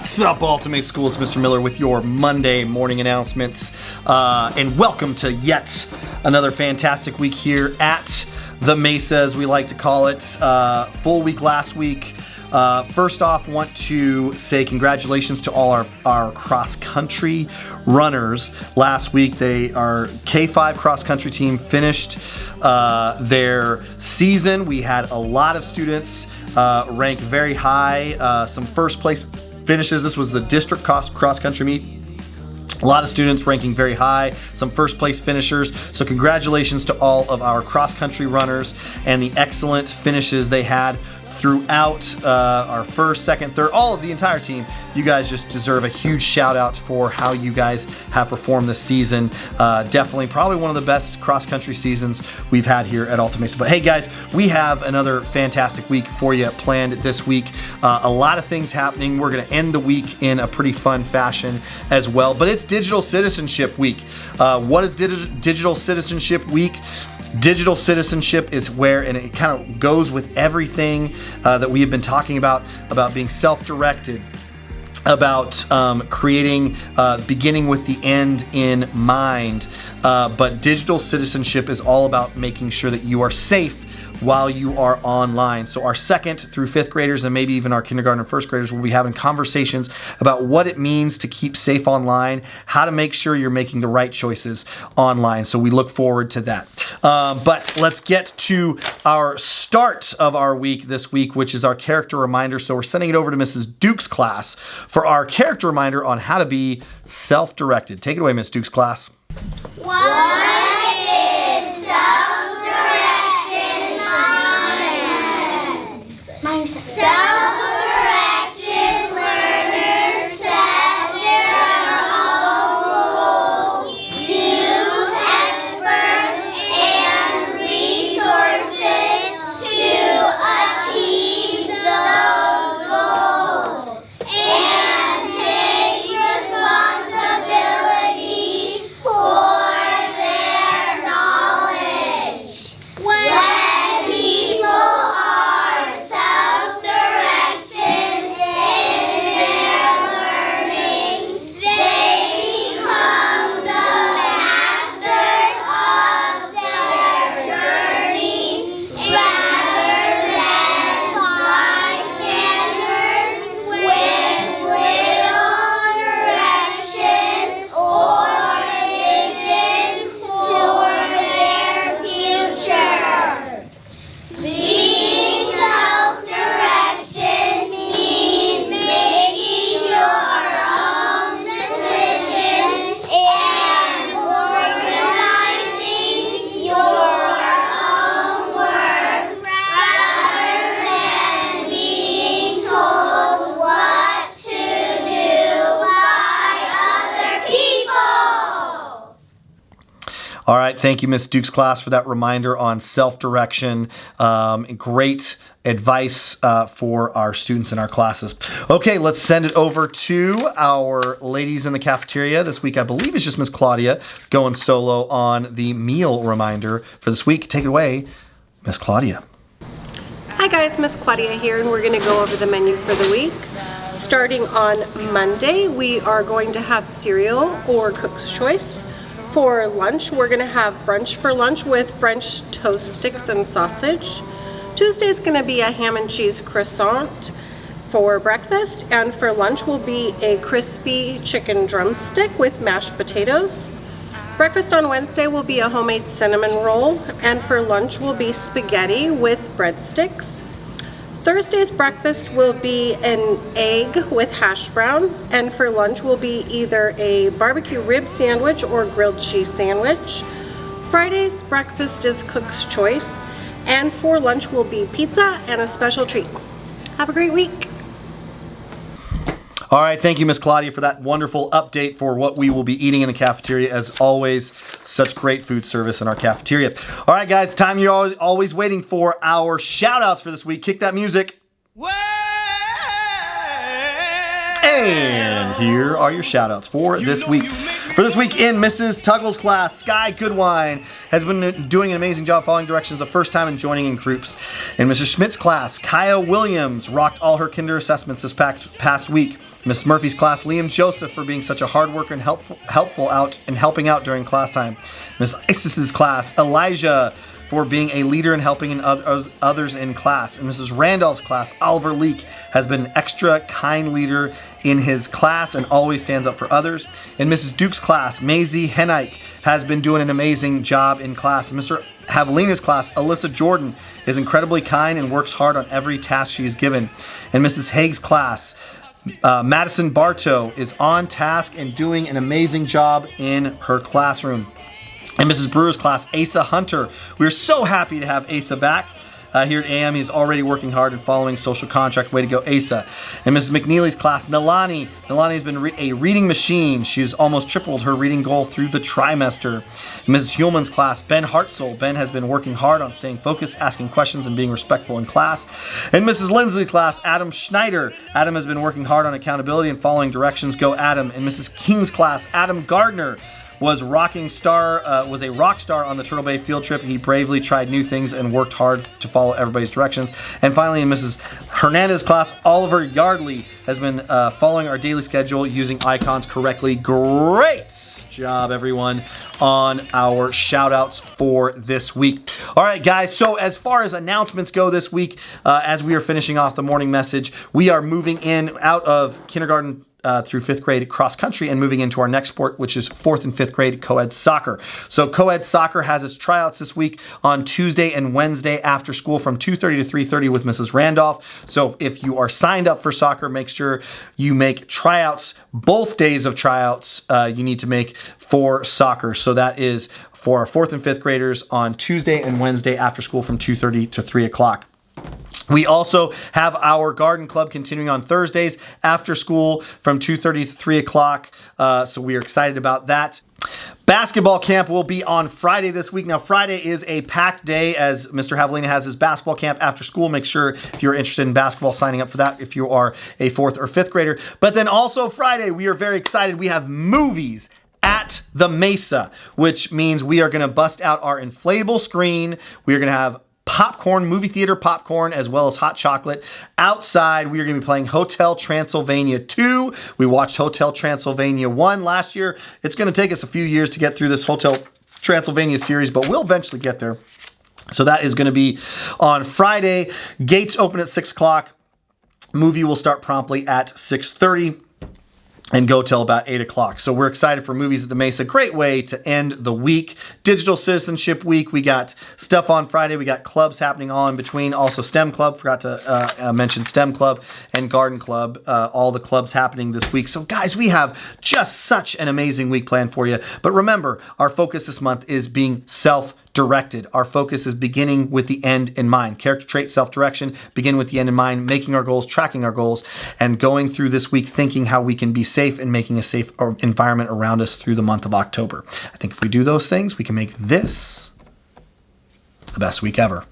What's up, Alta Mesa School? It's Mr. Miller with your Monday morning announcements. And welcome to yet another fantastic week here at the Mesa, as we like to call it. Full week last week. First off, want to say congratulations to all our cross-country runners. Last week, our K5 cross-country team finished their season. We had a lot of students rank very high, some first place finishes. This was the district cross-country meet. A lot of students ranking very high, some first place finishers. So congratulations to all of our cross-country runners and the excellent finishes they had throughout our first, second, third, all of the entire team. You guys just deserve a huge shout out for how you guys have performed this season. Definitely probably one of the best cross-country seasons we've had here at Alta Mesa. But hey guys, we have another fantastic week for you planned this week. A lot of things happening. We're gonna end the week in a pretty fun fashion as well. But it's Digital Citizenship Week. What is Digital Citizenship Week? Digital citizenship is where, and it kind of goes with everything that we have been talking about being self-directed, about creating, beginning with the end in mind. But digital citizenship is all about making sure that you are safe while you are online. So our second through fifth graders and maybe even our kindergarten and first graders will be having conversations about what it means to keep safe online, how to make sure you're making the right choices online. So we look forward to that. But let's get to our start of our week this week, which is our character reminder. So we're sending it over to Mrs. Duke's class for our character reminder on how to be self-directed. Take it away, Miss Duke's class. What is self-directed mindset? Self-directed learners set their own goals, use experts and resources to achieve those goals, and take responsibility for their knowledge. When people are self-directed in their learning, they become the masters of their journey rather than bystanders with little direction or vision for their future. Being self-directed means making your own decisions and organizing your own work rather than being told what to do by other people. All right, thank you, Miss Duke's class, for that reminder on self-direction. Great advice for our students in our classes. Okay, let's send it over to our ladies in the cafeteria. This week, I believe it's just Miss Claudia going solo on the meal reminder for this week. Take it away, Miss Claudia. Hi guys, Miss Claudia here, and we're going to go over the menu for the week. Starting on Monday, we are going to have cereal or Cook's Choice. For lunch, we're going to have brunch for lunch with French toast sticks and sausage. Tuesday is going to be a ham and cheese croissant for breakfast, and for lunch will be a crispy chicken drumstick with mashed potatoes. Breakfast on Wednesday will be a homemade cinnamon roll, and for lunch will be spaghetti with breadsticks. Thursday's breakfast will be an egg with hash browns, and for lunch will be either a barbecue rib sandwich or grilled cheese sandwich. Friday's breakfast is Cook's Choice, and for lunch will be pizza and a special treat. Have a great week. All right, thank you, Miss Claudia, for that wonderful update for what we will be eating in the cafeteria. As always, such great food service in our cafeteria. All right, guys, time you're always waiting for, our shout-outs for this week. Kick that music. And here are your shout-outs for this week. For this week in Mrs. Tuggle's class, Sky Goodwine has been doing an amazing job following directions the first time and joining in groups. In Mrs. Schmidt's class, Kaya Williams rocked all her kinder assessments this past week. Miss Murphy's class, Liam Joseph for being such a hard worker and helpful out and helping out during class time. Miss Isis's class, Elijah for being a leader and helping others in class. In Mrs. Randolph's class, Oliver Leake has been an extra kind leader in his class and always stands up for others. In Mrs. Duke's class, Maisie Henike has been doing an amazing job in class. In Mr. Javelina's class, Alyssa Jordan is incredibly kind and works hard on every task she is given. In Mrs. Haig's class, Madison Bartow is on task and doing an amazing job in her classroom. In Mrs. Brewer's class, Asa Hunter, we are so happy to have Asa back. Here at AM, he's already working hard and following social contract. Way to go, Asa. In Mrs. McNeely's class, Nalani has been a reading machine. She's almost tripled her reading goal through the trimester. In Mrs. Hulman's class, Ben Hartzell. Ben has been working hard on staying focused, asking questions, and being respectful in class. In Mrs. Lindsley's class, Adam Schneider. Adam has been working hard on accountability and following directions. Go, Adam. In Mrs. King's class, Adam Gardner was a rock star on the Turtle Bay field trip. He bravely tried new things and worked hard to follow everybody's directions. And finally, in Mrs. Hernandez's class, Oliver Yardley has been following our daily schedule using icons correctly. Great job, everyone, on our shout outs for this week. All right, guys, so as far as announcements go this week, as we are finishing off the morning message, we are moving in out of kindergarten through 5th grade cross country and moving into our next sport, which is 4th and 5th grade co-ed soccer. So co-ed soccer has its tryouts this week on Tuesday and Wednesday after school from 2:30 to 3:30 with Mrs. Randolph. So if you are signed up for soccer, make sure you make tryouts, both days of tryouts you need to make for soccer. So that is for our 4th and 5th graders on Tuesday and Wednesday after school from 2:30 to 3 o'clock. We also have our garden club continuing on Thursdays after school from 2:30 to 3 o'clock. So we are excited about that. Basketball camp will be on Friday this week. Now, Friday is a packed day as Mr. Javelina has his basketball camp after school. Make sure if you're interested in basketball, signing up for that if you are a 4th or 5th grader. But then also Friday, we are very excited. We have movies at the Mesa, which means we are going to bust out our inflatable screen. We are going to have popcorn, movie theater popcorn, as well as hot chocolate. Outside, we are going to be playing Hotel Transylvania 2. We watched Hotel Transylvania 1 last year. It's going to take us a few years to get through this Hotel Transylvania series, but we'll eventually get there. So that is going to be on Friday. Gates open at 6 o'clock. Movie will start promptly at 6:30. And go till about 8 o'clock. So we're excited for movies at the Mesa. Great way to end the week. Digital Citizenship Week. We got stuff on Friday. We got clubs happening all in between. Also STEM Club. Forgot to mention STEM Club and Garden Club. All the clubs happening this week. So guys, we have just such an amazing week planned for you. But remember, our focus this month is being self-directed. Our focus is beginning with the end in mind. Character trait, self-direction, begin with the end in mind, making our goals, tracking our goals, and going through this week thinking how we can be safe and making a safe environment around us through the month of October. I think if we do those things, we can make this the best week ever.